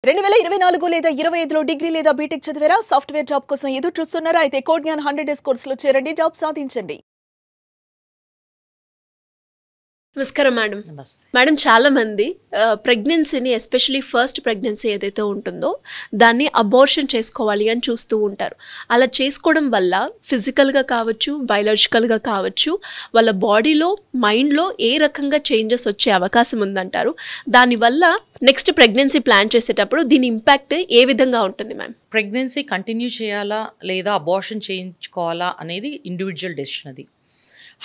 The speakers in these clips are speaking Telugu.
2024 లేదా 25లో డిగ్రీ లేదా బీటెక్ చదివారా? సాఫ్ట్‌వేర్ జాబ్ కోసం ఎదురు చూస్తున్నారా? అయితే కోడ్ జ్ఞాన్ 100 డేస్ కోర్సులో చేరండి, జాబ్ సాధించండి. నమస్కారం మేడం. మేడం, చాలా మంది ప్రెగ్నెన్సీని, ఎస్పెషలీ ఫస్ట్ ప్రెగ్నెన్సీ ఏదైతే ఉంటుందో దాన్ని అబార్షన్ చేసుకోవాలి అని చూస్తూ ఉంటారు. అలా చేసుకోవడం వల్ల ఫిజికల్గా కావచ్చు, బయాలజికల్గా కావచ్చు, వాళ్ళ బాడీలో, మైండ్లో ఏ రకంగా చేంజెస్ వచ్చే అవకాశం ఉందంటారు? దానివల్ల నెక్స్ట్ ప్రెగ్నెన్సీ ప్లాన్ చేసేటప్పుడు దీని ఇంపాక్ట్ ఏ విధంగా ఉంటుంది మ్యామ్? ప్రెగ్నెన్సీ కంటిన్యూ చేయాలా లేదా అబార్షన్ చేయించుకోవాలా అనేది ఇండివిజువల్ డెసిషన్. అది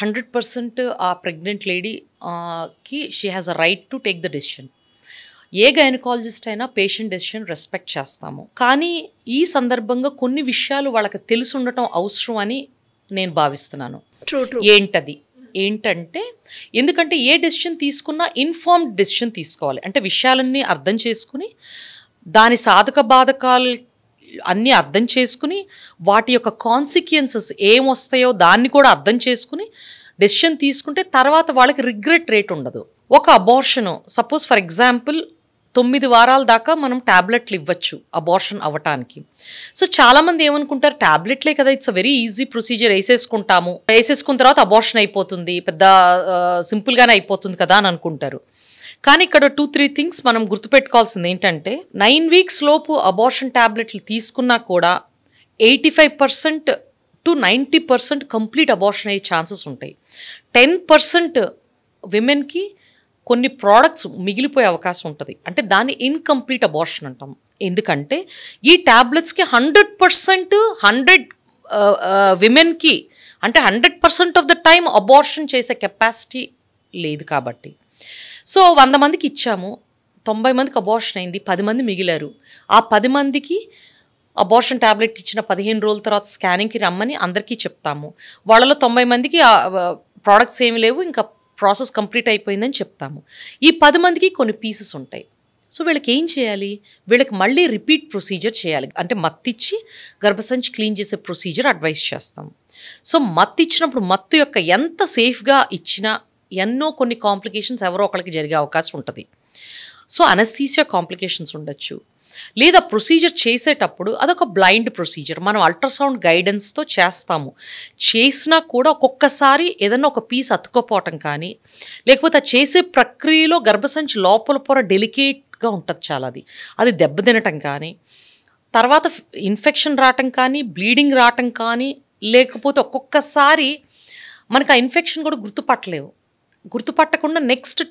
100% ఆ ప్రెగ్నెంట్ లేడీకి she has a right to take the decision. ఏ గైనకాలజిస్ట్ అయినా పేషెంట్ డెసిషన్ రెస్పెక్ట్ చేస్తాము. కానీ ఈ సందర్భంగా కొన్ని విషయాలు వాళ్ళకి తెలిసి ఉండటం అవసరం అని నేను భావిస్తున్నాను. ఏంటంటే ఎందుకంటే ఏ డెసిషన్ తీసుకున్నా ఇన్ఫార్మ్డ్ డెసిషన్ తీసుకోవాలి. అంటే విషయాలన్నీ అర్థం చేసుకుని, దాని సాధక బాధకాలు అన్నీ అర్థం చేసుకుని, వాటి యొక్క కాన్సిక్వెన్సెస్ ఏమొస్తాయో దాన్ని కూడా అర్థం చేసుకుని డెసిషన్ తీసుకుంటే తర్వాత వాళ్ళకి రిగ్రెట్ రేట్ ఉండదు. ఒక అబార్షను సపోజ్ ఫర్ ఎగ్జాంపుల్ 9 వారాల దాకా మనం ట్యాబ్లెట్లు ఇవ్వచ్చు అబార్షన్ అవ్వటానికి. సో చాలామంది ఏమనుకుంటారు, ట్యాబ్లెట్లే కదా, it's a very easy procedure, వేసేసుకున్న తర్వాత అబార్షన్ అయిపోతుంది, పెద్ద సింపుల్గానే అయిపోతుంది కదా అని అనుకుంటారు. కానీ ఇక్కడ 2-3 థింగ్స్ మనం గుర్తుపెట్టుకోవాల్సింది ఏంటంటే, 9 వీక్స్ లోపు అబార్షన్ ట్యాబ్లెట్లు తీసుకున్నా కూడా 85% to 90% కంప్లీట్ అబార్షన్ అయ్యే ఛాన్సెస్ ఉంటాయి. 10% విమెన్కి కొన్ని ప్రోడక్ట్స్ మిగిలిపోయే అవకాశం ఉంటుంది. అంటే దాన్ని ఇన్కంప్లీట్ అబార్షన్ అంటాం. ఎందుకంటే ఈ ట్యాబ్లెట్స్కి 100% విమెన్కి అంటే 100% ఆఫ్ ద టైం అబార్షన్ చేసే కెపాసిటీ లేదు. కాబట్టి సో 100 మందికి ఇచ్చాము, 90 మందికి అబార్షన్ అయింది, 10 మంది మిగిలారు. ఆ 10 మందికి అబార్షన్ ట్యాబ్లెట్ ఇచ్చిన 15 రోజుల తర్వాత స్కానింగ్కి రమ్మని అందరికీ చెప్తాము. వాళ్ళలో 90 మందికి ప్రోడక్ట్స్ ఏమి లేవు, ఇంకా ప్రాసెస్ కంప్లీట్ అయిపోయిందని చెప్తాము. ఈ 10 మందికి కొన్ని పీసెస్ ఉంటాయి. సో వీళ్ళకి ఏం చేయాలి? వీళ్ళకి మళ్ళీ రిపీట్ ప్రొసీజర్ చేయాలి. అంటే మత్తిచ్చి గర్భసంచి క్లీన్ చేసే ప్రొసీజర్ అడ్వైస్ చేస్తాము. సో మత్తు ఇచ్చినప్పుడు మత్తు యొక్క ఎంత సేఫ్గా ఇచ్చినా ఎన్నో కొన్ని కాంప్లికేషన్స్ ఎవరో ఒకరికి జరిగే అవకాశం ఉంటుంది. సో అనస్థీసియా కాంప్లికేషన్స్ ఉండొచ్చు. లేదా ప్రొసీజర్ చేసేటప్పుడు అదొక బ్లైండ్ ప్రొసీజర్, మనం అల్ట్రాసౌండ్ గైడెన్స్తో చేస్తాము. చేసినా కూడా ఒక్కొక్కసారి ఏదన్నా ఒక పీస్ అతుక్కోపోవటం కానీ, లేకపోతే చేసే ప్రక్రియలో గర్భసంచి లోపల పొర డెలికేట్గా ఉంటుంది చాలా, అది దెబ్బతినటం కానీ, తర్వాత ఇన్ఫెక్షన్ రావటం కానీ, బ్లీడింగ్ రావటం కానీ, లేకపోతే ఒక్కొక్కసారి మనకు ఆ ఇన్ఫెక్షన్ కూడా గుర్తుపట్టకుండా నెక్స్ట్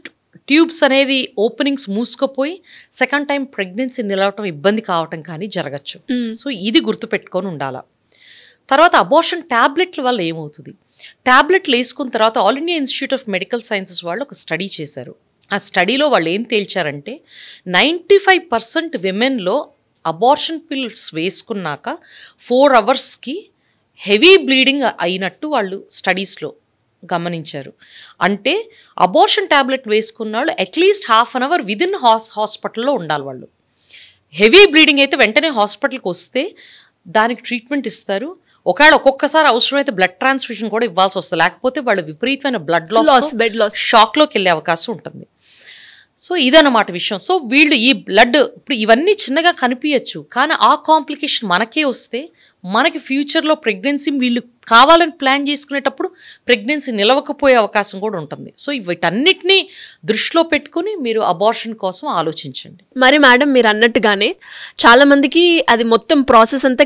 ట్యూబ్స్ అనేది ఓపెనింగ్స్ మూసుకుపోయి సెకండ్ టైం ప్రెగ్నెన్సీ నిలవటం ఇబ్బంది కావటం కానీ జరగచ్చు. సో ఇది గుర్తుపెట్టుకొని ఉండాలి. తర్వాత అబార్షన్ ట్యాబ్లెట్ల వల్ల ఏమవుతుంది? ట్యాబ్లెట్లు వేసుకున్న తర్వాత all India institute of medical sciences వాళ్ళు ఒక స్టడీ చేశారు. ఆ స్టడీలో వాళ్ళు ఏం తేల్చారంటే 95% విమెన్లో అబార్షన్ పిల్స్ వేసుకున్నాక 4 అవర్స్కి హెవీ బ్లీడింగ్ అయినట్టు వాళ్ళు స్టడీస్లో గమనించారు. అంటే అబార్షన్ ట్యాబ్లెట్ వేసుకున్న వాళ్ళు అట్లీస్ట్ ½ అన్ అవర్ విదిన్ హాస్పిటల్లో ఉండాలి. వాళ్ళు హెవీ బ్లీడింగ్ అయితే వెంటనే హాస్పిటల్కి వస్తే దానికి ట్రీట్మెంట్ ఇస్తారు. ఒకవేళ ఒక్కొక్కసారి అవసరమైతే బ్లడ్ ట్రాన్స్ఫ్యూషన్ కూడా ఇవ్వాల్సి వస్తుంది, లేకపోతే వాళ్ళు విపరీతమైన బెడ్ లాస్ షాక్లోకి వెళ్ళే అవకాశం ఉంటుంది. సో ఇదన్నమాట విషయం. సో వీళ్ళు ఈ బ్లడ్ ఇప్పుడు ఇవన్నీ చిన్నగా కనిపించచ్చు, కానీ ఆ కాంప్లికేషన్ మనకే వస్తే మనకి ఫ్యూచర్లో ప్రెగ్నెన్సీ వీళ్ళు కావాలని ప్లాన్ చేసుకునేటప్పుడు ప్రెగ్నెన్సీ నిలవకపోయే అవకాశం కూడా ఉంటుంది. సో వీటన్నిటినీ దృష్టిలో పెట్టుకుని మీరు అబార్షన్ కోసం ఆలోచించండి. మరి మేడం, మీరు అన్నట్టుగానే చాలామందికి అది మొత్తం ప్రాసెస్ అంతా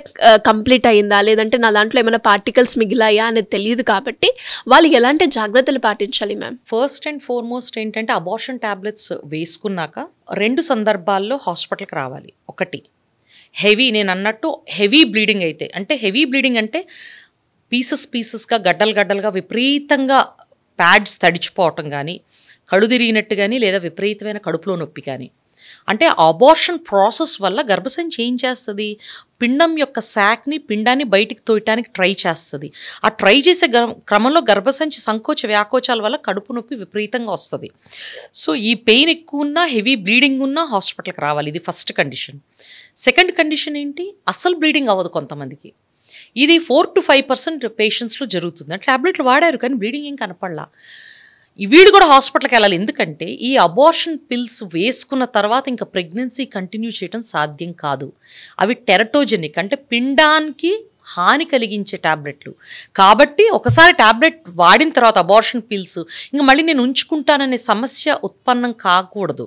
కంప్లీట్ అయిందా, లేదంటే నా దాంట్లో ఏమైనా పార్టికల్స్ మిగిలాయా అనేది తెలియదు. కాబట్టి వాళ్ళు ఎలాంటి జాగ్రత్తలు పాటించాలి మ్యామ్? ఫస్ట్ అండ్ ఫార్మోస్ట్ ఏంటంటే అబార్షన్ ట్యాబ్లెట్స్ వేసుకున్నాక 2 సందర్భాల్లో హాస్పిటల్కి రావాలి. ఒకటి నేను అన్నట్టు హెవీ బ్లీడింగ్ అయితే, అంటే హెవీ బ్లీడింగ్ అంటే పీసెస్గా గడ్డలుగా విపరీతంగా ప్యాడ్స్ తడిచిపోవటం కానీ, కళ్ళు తిరిగినట్టు కానీ, లేదా విపరీతమైన కడుపులో నొప్పి కానీ. అంటే అబార్షన్ ప్రాసెస్ వల్ల గర్భసంచి ఏం చేస్తుంది? పిండం యొక్క పిండాన్ని బయటికి తోయటానికి ట్రై చేస్తుంది. ఆ ట్రై చేసే క్రమంలో గర్భసంచి సంకోచ వ్యాకోచాల వల్ల కడుపు నొప్పి విపరీతంగా వస్తుంది. సో ఈ పెయిన్ ఎక్కువ ఉన్నా, హెవీ బ్లీడింగ్ ఉన్నా హాస్పిటల్కి రావాలి. ఇది ఫస్ట్ కండిషన్. సెకండ్ కండిషన్ ఏంటి? అస్సలు బ్లీడింగ్ అవ్వదు కొంతమందికి. ఇది 4 to 5% పేషెంట్స్లో జరుగుతుంది. అంటే ట్యాబ్లెట్లు వాడారు కానీ బ్లీడింగ్ ఏం కనపడలా. వీళ్ళు కూడా హాస్పిటల్కి వెళ్ళాలి. ఎందుకంటే ఈ అబార్షన్ పిల్స్ వేసుకున్న తర్వాత ఇంకా ప్రెగ్నెన్సీ కంటిన్యూ చేయడం సాధ్యం కాదు. అవి టెరటోజెనిక్, అంటే పిండానికి హాని కలిగించే ట్యాబ్లెట్లు. కాబట్టి ఒకసారి ట్యాబ్లెట్ వాడిన తర్వాత అబార్షన్ పిల్స్ ఇంకా మళ్ళీ నేను ఉంచుకుంటాననే సమస్య ఉత్పన్నం కాకూడదు.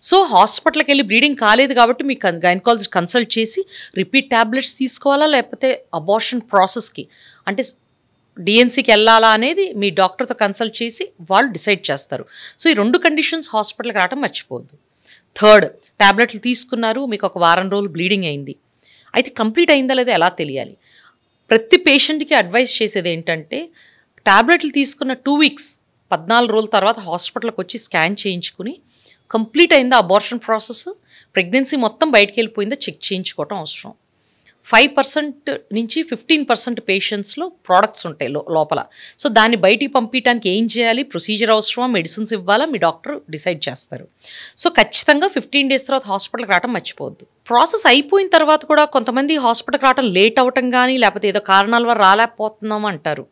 సో హాస్పిటల్కి వెళ్ళి బ్లీడింగ్ కాలేదు కాబట్టి మీ గైనకాలజిస్ట్ కన్సల్ట్ చేసి రిపీట్ ట్యాబ్లెట్స్ తీసుకోవాలా లేకపోతే అబార్షన్ ప్రాసెస్కి అంటే డిఎన్సీకి వెళ్ళాలా అనేది మీ డాక్టర్తో కన్సల్ట్ చేసి వాళ్ళు డిసైడ్ చేస్తారు. సో ఈ 2 కండిషన్స్ హాస్పిటల్కి రావడం మర్చిపోవద్దు. థర్డ్, ట్యాబ్లెట్లు తీసుకున్నారు, మీకు ఒక వారం రోజులు బ్లీడింగ్ అయింది, అయితే కంప్లీట్ అయిందా లేదా ఎలా తెలియాలి? ప్రతి పేషెంట్కి అడ్వైస్ చేసేది ఏంటంటే ట్యాబ్లెట్లు తీసుకున్న 2 వీక్స్ 14 రోజుల తర్వాత హాస్పిటల్కి వచ్చి స్కాన్ చేయించుకుని కంప్లీట్ అయిందా అబార్షన్ ప్రాసెస్, ప్రెగ్నెన్సీ మొత్తం బయటికి వెళ్ళిపోయిందా చెక్ చేయించుకోవటం అవసరం. 5% నుంచి 15% పేషెంట్స్లో ప్రోడక్ట్స్ ఉంటాయి లోపల. సో దాన్ని బయటికి పంపించడానికి ఏం చేయాలి, ప్రొసీజర్ అవసరమా, మెడిసిన్స్ ఇవ్వాలా, మీ డాక్టర్ డిసైడ్ చేస్తారు. సో ఖచ్చితంగా 15 డేస్ తర్వాత హాస్పిటల్కి రావడం మర్చిపోవద్దు. ప్రాసెస్ అయిపోయిన తర్వాత కూడా కొంతమంది హాస్పిటల్కి రావడం లేట్ అవ్వటం కానీ లేకపోతే ఏదో కారణాల వల్ల రాలేకపోతున్నాం అంటారు.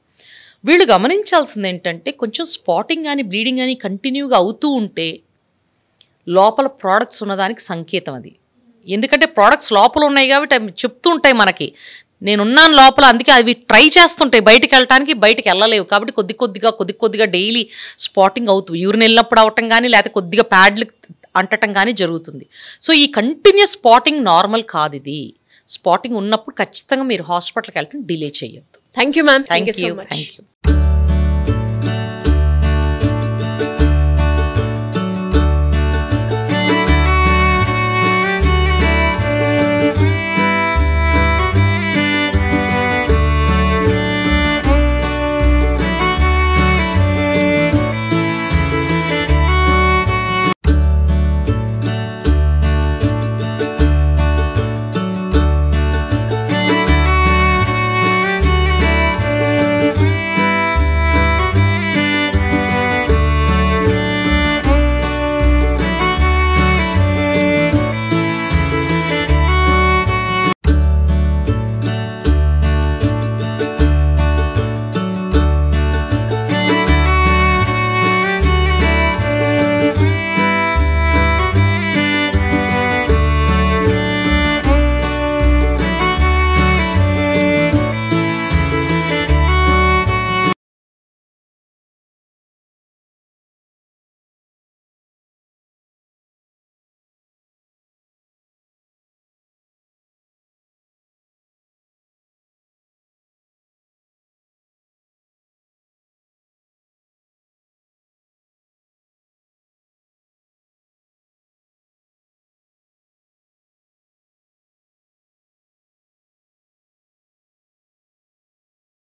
వీళ్ళు గమనించాల్సింది ఏంటంటే కొంచెం స్పాటింగ్ కానీ బ్లీడింగ్ కానీ కంటిన్యూగా అవుతూ ఉంటే లోపల ప్రోడక్ట్స్ ఉన్నదానికి సంకేతం అది. ఎందుకంటే ప్రోడక్ట్స్ లోపల ఉన్నాయి కాబట్టి అవి చెప్తూ ఉంటాయి మనకి, నేనున్నాను లోపల, అందుకే అవి ట్రై చేస్తుంటాయి బయటికి వెళ్ళటానికి, బయటికి వెళ్ళలేవు. కాబట్టి కొద్ది కొద్దిగా డైలీ స్పాటింగ్ అవుతుంది. యూరిన్ వెళ్ళినప్పుడు అవటం కానీ లేకపోతే కొద్దిగా ప్యాడ్లు అంటటం కానీ జరుగుతుంది. సో ఈ కంటిన్యూస్ స్పాటింగ్ నార్మల్ కాదు. ఇది స్పాటింగ్ ఉన్నప్పుడు ఖచ్చితంగా మీరు హాస్పిటల్కి వెళ్ళటం డిలే చేయొద్దు. Thank you ma'am. Thank you.